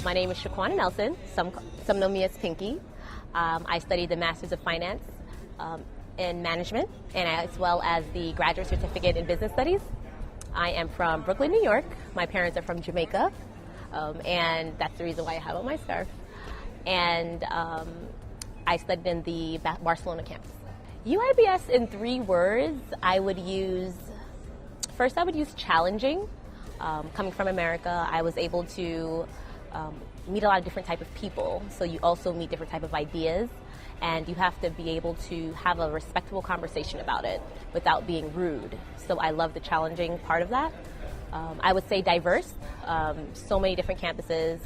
My name is Shaquana Nelson. Some know me as Pinky. I studied the Master's of Finance in Management, and as well as the Graduate Certificate in Business Studies. I am from Brooklyn, New York. My parents are from Jamaica, and that's the reason why I have on my scarf. And I studied in the Barcelona campus. UIBS in 3 words, I would use challenging. Coming from America, I was able to meet a lot of different type of people. So you also meet different type of ideas, and you have to be able to have a respectful conversation about it without being rude. So I love the challenging part of that. I would say diverse, so many different campuses,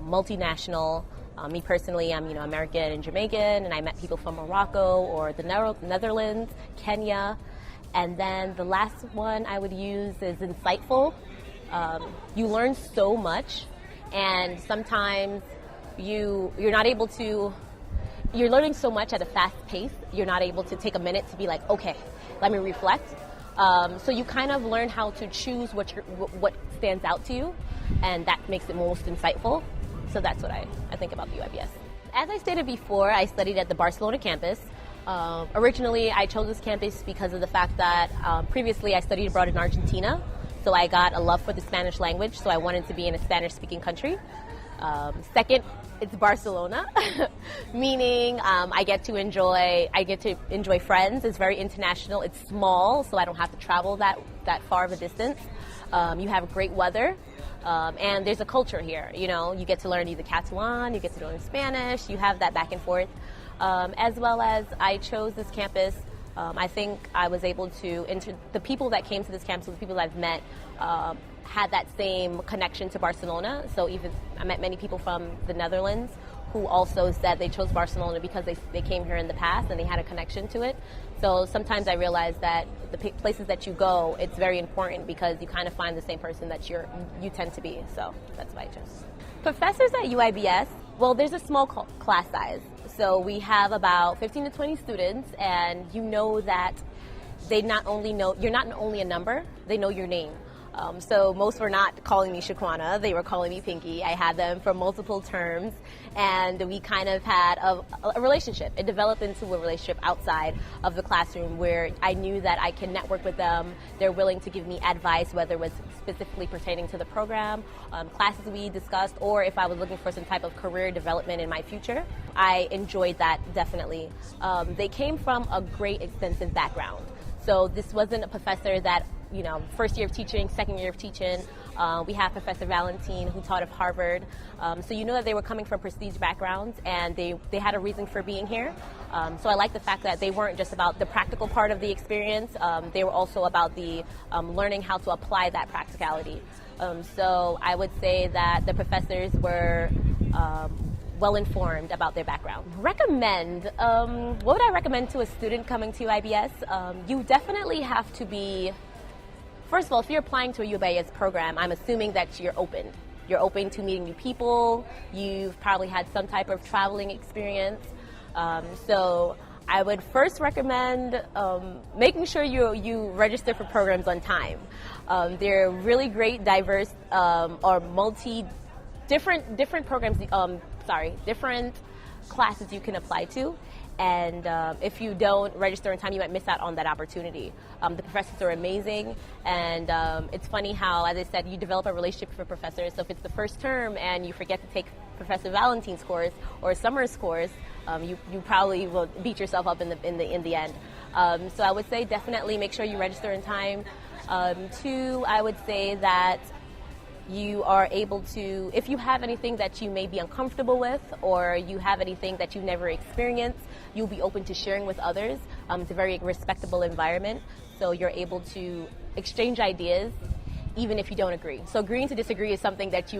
multinational. Me personally, I'm American and Jamaican, and I met people from Morocco or the Netherlands, Kenya. And then the last one I would use is insightful. You learn so much, and sometimes you're learning so much at a fast pace, you're not able to take a minute to be like, okay, let me reflect. So you kind of learn how to choose what stands out to you, and that makes it most insightful. So that's what I think about the UIBS. As I stated before, I studied at the Barcelona campus. Originally, I chose this campus because of the fact that previously I studied abroad in Argentina, so I got a love for the Spanish language, so I wanted to be in a Spanish-speaking country. Second, it's Barcelona, meaning I get to enjoy friends. It's very international. It's small, so I don't have to travel that far of a distance. You have great weather. And there's a culture here, you get to learn either Catalan, you get to learn Spanish, you have that back and forth. As well as I chose this campus, I think I was able to the people that came to this campus, the people that I've met, had that same connection to Barcelona. So even I met many people from the Netherlands who also said they chose Barcelona because they came here in the past and they had a connection to it. So sometimes I realize that the places that you go, it's very important because you kind of find the same person that you tend to be. So that's why I chose. Professors at UIBS, well, there's a small class size. So we have about 15 to 20 students, and you know that you're not only a number, they know your name. So most were not calling me Shaquana, they were calling me Pinky. I had them for multiple terms, and we kind of had a relationship. It developed into a relationship outside of the classroom where I knew that I can network with them. They're willing to give me advice, whether it was specifically pertaining to the program, classes we discussed, or if I was looking for some type of career development in my future. I enjoyed that, definitely. They came from a great extensive background. So this wasn't a professor that, first year of teaching, second year of teaching. We have Professor Valentine, who taught at Harvard. So you know that they were coming from prestige backgrounds, and they had a reason for being here. So I like the fact that they weren't just about the practical part of the experience. They were also about the learning how to apply that practicality. So I would say that the professors were well-informed about their background. Recommend, what would I recommend to a student coming to UIBS? You definitely have to be, first of all, if you're applying to a UIBS program, I'm assuming that you're open. You're open to meeting new people. You've probably had some type of traveling experience. So I would first recommend making sure you register for programs on time. They're really great, diverse, or different programs, different classes you can apply to. And if you don't register in time, you might miss out on that opportunity. The professors are amazing, and it's funny how, as I said, you develop a relationship with professors. So if it's the first term and you forget to take Professor Valentine's course or Summer's course, you probably will beat yourself up in the end. So I would say definitely make sure you register in time. 2, I would say that you are able to, if you have anything that you may be uncomfortable with, or you have anything that you've never experienced, you'll be open to sharing with others. It's a very respectable environment, so you're able to exchange ideas even if you don't agree. So agreeing to disagree is something that's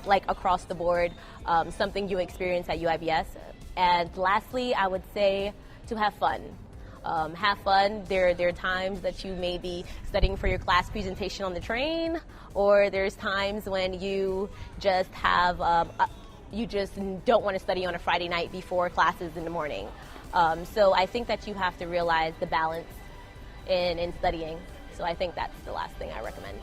like across the board, something you experience at UIBS. And lastly, I would say to have fun. Have fun. There are times that you may be studying for your class presentation on the train, or there's times when you just you just don't want to study on a Friday night before classes in the morning. So I think that you have to realize the balance in studying. So I think that's the last thing I recommend.